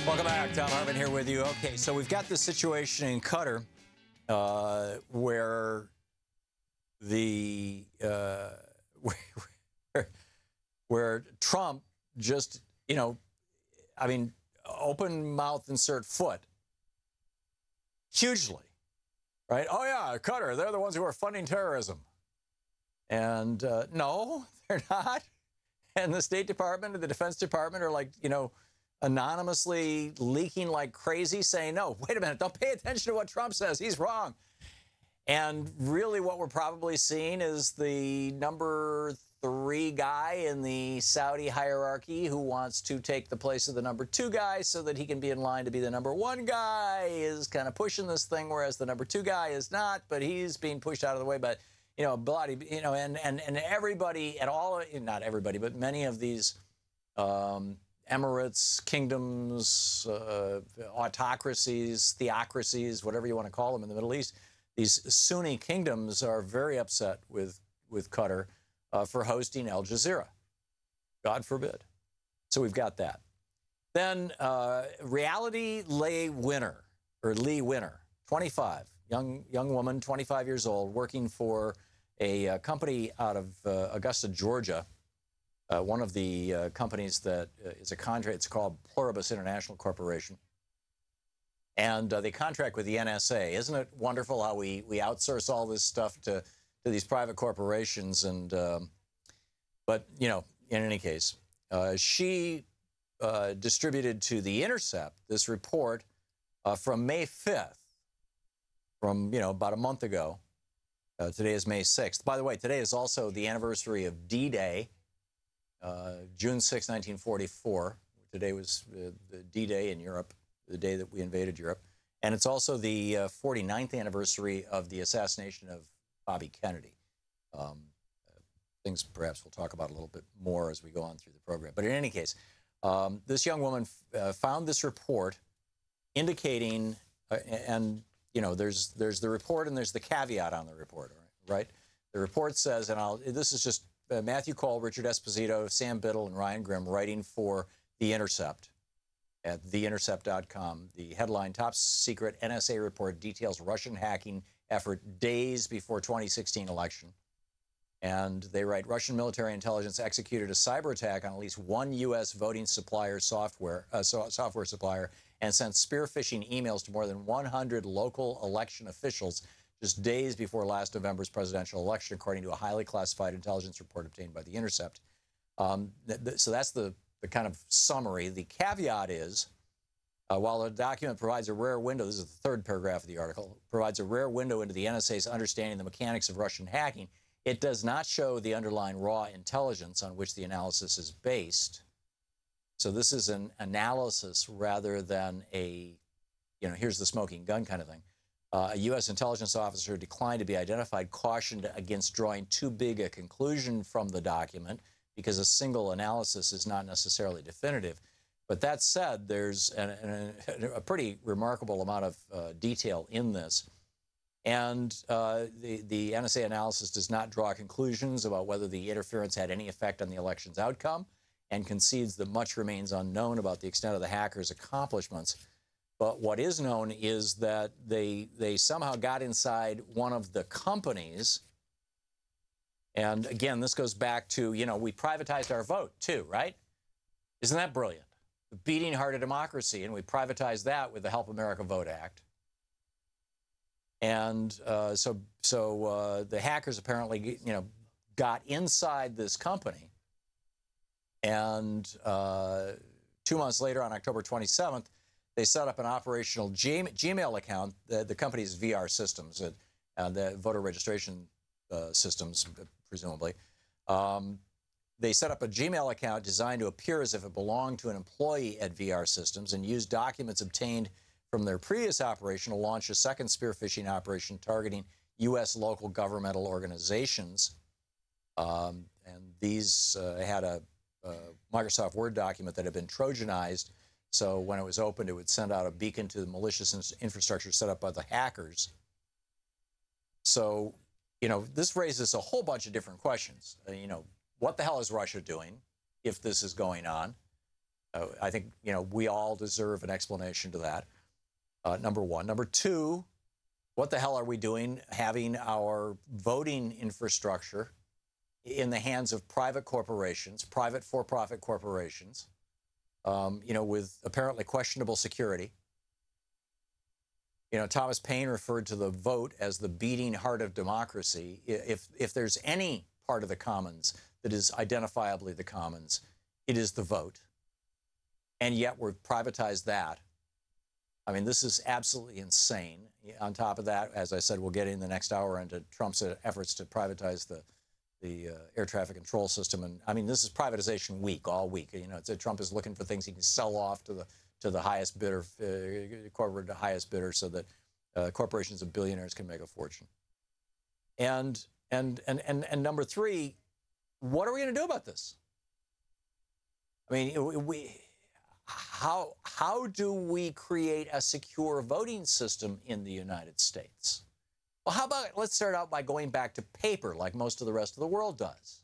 Welcome back. Thom Hartmann here with you. Okay, so we've got this situation in Qatar where the where Trump just, I mean, open mouth, insert foot, hugely, right? Oh yeah, Qatar, they're the ones who are funding terrorism. And no, they're not. And the State Department and the Defense Department are like, anonymously leaking like crazy, saying, no, wait a minute, don't pay attention to what Trump says. He's wrong. And really what we're probably seeing is the number 3 guy in the Saudi hierarchy who wants to take the place of the number 2 guy so that he can be in line to be the number 1 guy is kind of pushing this thing, whereas the number 2 guy is not, but he's being pushed out of the way. But, bloody, and everybody at all, not everybody, but many of these emirates, kingdoms, autocracies, theocracies, whatever you want to call them in the Middle East, these Sunni kingdoms are very upset with Qatar for hosting Al Jazeera. God forbid. So we've got that. Then reality Lee Winner, 25, young woman, 25 years old, working for a company out of Augusta, Georgia. One of the companies that is a contract, it's called Pluribus International Corporation. And they contract with the NSA. Isn't it wonderful how we outsource all this stuff to these private corporations? And but, in any case, she distributed to The Intercept this report from May 5th, from, about a month ago. Today is May 6th. By the way, today is also the anniversary of D-Day. June 6, 1944. Today was the D-Day in Europe, the day that we invaded Europe. And it's also the 49th anniversary of the assassination of Bobby Kennedy. Things perhaps we'll talk about a little bit more as we go on through the program. But in any case, this young woman found this report indicating, there's the report and there's the caveat on the report, right? The report says, and this is just Matthew Cole, Richard Esposito, Sam Biddle, and Ryan Grimm writing for The Intercept at theintercept.com. The headline, Top Secret NSA Report Details Russian Hacking Effort Days Before 2016 Election. And they write, Russian military intelligence executed a cyber attack on at least one U.S. voting supplier software supplier and sent spear phishing emails to more than 100 local election officials just days before last November's presidential election, according to a highly classified intelligence report obtained by The Intercept. So that's the kind of summary. The caveat is, while the document provides a rare window, this is the 3rd paragraph of the article, provides a rare window into the NSA's understanding the mechanics of Russian hacking, it does not show the underlying raw intelligence on which the analysis is based. So this is an analysis rather than a, here's the smoking gun kind of thing. A U.S. intelligence officer declined to be identified, cautioned against drawing too big a conclusion from the document because a single analysis is not necessarily definitive. But that said, there's a pretty remarkable amount of detail in this. And the NSA analysis does not draw conclusions about whether the interference had any effect on the election's outcome and concedes that much remains unknown about the extent of the hackers' accomplishments. But what is known is that they somehow got inside one of the companies. And again, this goes back to, we privatized our vote too, right? Isn't that brilliant? The beating heart of democracy, and we privatized that with the Help America Vote Act. And so the hackers apparently, got inside this company. And 2 months later, on October 27th, they set up an operational Gmail account, the company's VR systems, the voter registration systems, presumably. They set up a Gmail account designed to appear as if it belonged to an employee at VR Systems and used documents obtained from their previous operation to launch a second spear phishing operation targeting U.S. local governmental organizations. And these had a Microsoft Word document that had been Trojanized. So when it was opened, it would send out a beacon to the malicious infrastructure set up by the hackers. So, this raises a whole bunch of different questions. What the hell is Russia doing if this is going on? I think, we all deserve an explanation to that, number one. Number two, what the hell are we doing having our voting infrastructure in the hands of private corporations, private for-profit corporations, with apparently questionable security? Thomas Paine referred to the vote as the beating heart of democracy. If there's any part of the commons that is identifiably the commons, it is the vote. And yet we've privatized that. I mean, this is absolutely insane. On top of that, as I said, we'll get in the next hour into Trump's efforts to privatize the air traffic control system. And I mean, this is privatization week, all week. Trump is looking for things he can sell off to the highest bidder, corporate highest bidder, so that corporations and billionaires can make a fortune. And number three, what are we going to do about this? I mean, how do we create a secure voting system in the United States? Well, how about let's start out by going back to paper like most of the rest of the world does.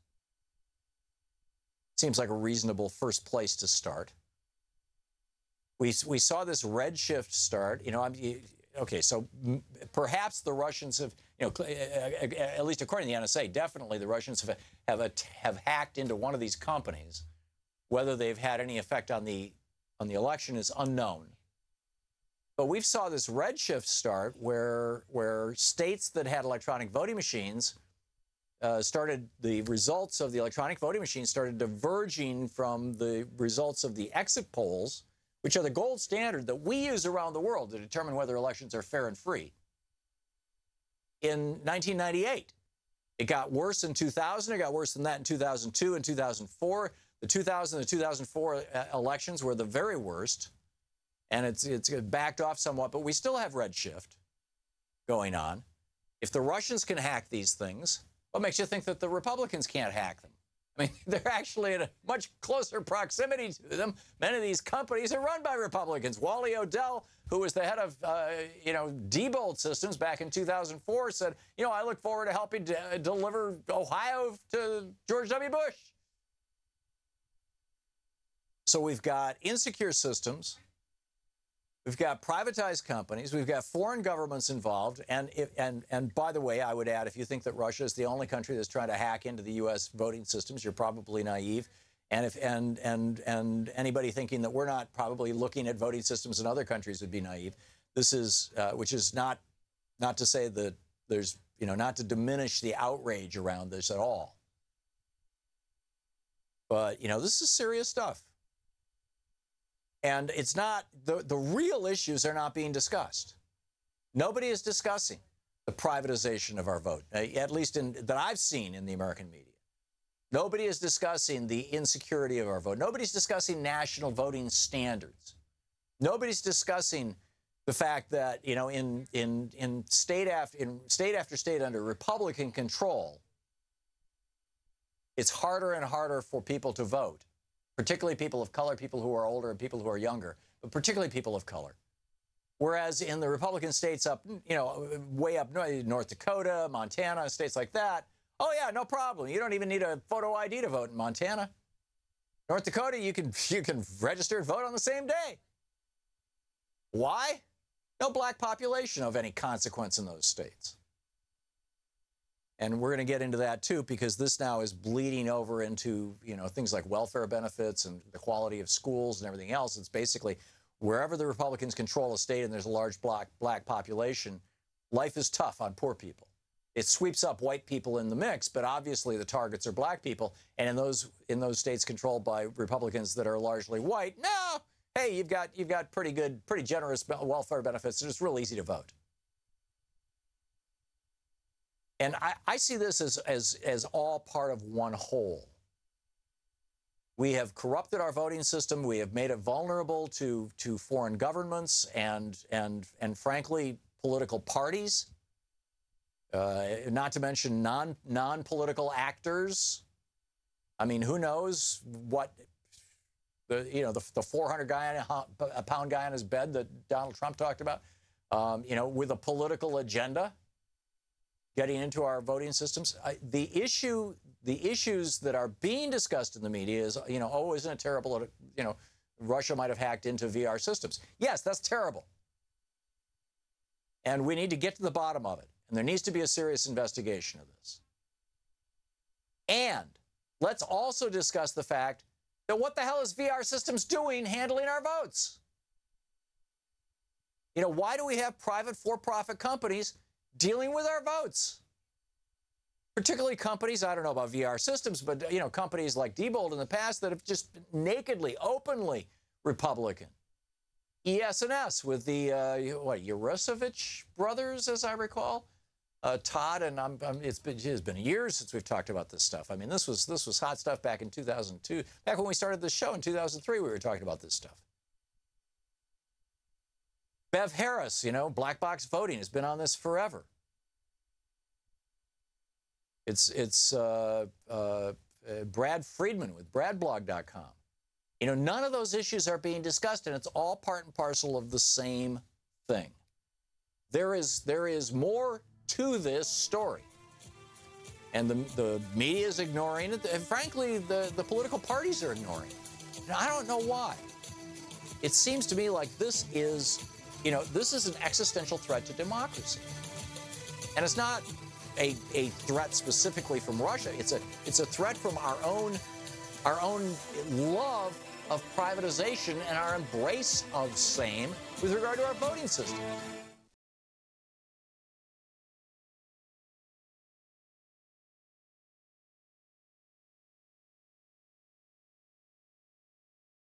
Seems like a reasonable first place to start. We saw this redshift start. Okay, so perhaps the Russians have, at least according to the NSA, definitely the Russians have hacked into one of these companies. Whether they've had any effect on the election is unknown. But we saw this redshift start where states that had electronic voting machines the results of the electronic voting machines started diverging from the results of the exit polls, which are the gold standard that we use around the world to determine whether elections are fair and free. In 1998, it got worse in 2000. It got worse than that in 2002 and 2004. The 2000 and 2004 elections were the very worst, and it's backed off somewhat, but we still have redshift going on. If the Russians can hack these things, what makes you think that the Republicans can't hack them? I mean, they're actually in a much closer proximity to them. Many of these companies are run by Republicans. Wally Odell, who was the head of, Diebold Systems back in 2004, said, I look forward to helping deliver Ohio to George W. Bush. So we've got insecure systems. We've got privatized companies. We've got foreign governments involved. And by the way, I would add, if you think that Russia is the only country that's trying to hack into the U.S. voting systems, you're probably naive. And anybody thinking that we're not probably looking at voting systems in other countries would be naive. This is, which is not to say that there's, not to diminish the outrage around this at all. But, this is serious stuff. And it's not, the real issues are not being discussed. Nobody is discussing the privatization of our vote, at least that I've seen in the American media. Nobody is discussing the insecurity of our vote. Nobody's discussing national voting standards. Nobody's discussing the fact that, in state after state under Republican control, it's harder and harder for people to vote. Particularly people of color, people who are older, and people who are younger, but particularly people of color. Whereas in the Republican states up, way up North Dakota, Montana, states like that, oh yeah, no problem. You don't even need a photo ID to vote in Montana. North Dakota, you can register and vote on the same day. Why? No black population of any consequence in those states. And we're going to get into that too, because this now is bleeding over into, things like welfare benefits and the quality of schools and everything else. It's basically wherever the Republicans control a state and there's a large black population, life is tough on poor people. It sweeps up white people in the mix, but obviously the targets are black people. And in those states controlled by Republicans that are largely white, no, hey, you've got pretty generous welfare benefits. It's real easy to vote. And I see this as all part of one whole. We have corrupted our voting system. We have made it vulnerable to foreign governments and frankly, political parties, not to mention non-political actors. I mean, who knows what the 400-pound guy on his bed that Donald Trump talked about, with a political agenda. Getting into our voting systems, the issues that are being discussed in the media is, oh, isn't it terrible? Russia might have hacked into VR systems. Yes, that's terrible. And we need to get to the bottom of it. And there needs to be a serious investigation of this. And let's also discuss the fact that what the hell is VR systems doing handling our votes? You know, why do we have private for-profit companies dealing with our votes? Particularly companies, I don't know about VR systems, but, you know, companies like Diebold in the past that have just been nakedly, openly Republican. ES&S with the, Yarosevich brothers, as I recall. Todd, and it's been years since we've talked about this stuff. I mean, this was hot stuff back in 2002. Back when we started the show in 2003, we were talking about this stuff. Bev Harris, you know, black box voting, has been on this forever. It's Brad Friedman with bradblog.com. You know, none of those issues are being discussed, and it's all part and parcel of the same thing. There is more to this story. And the media is ignoring it, and frankly, the political parties are ignoring it. And I don't know why. It seems to me like this is an existential threat to democracy. And it's not a threat specifically from Russia. It's a threat from our own love of privatization and our embrace of same with regard to our voting system.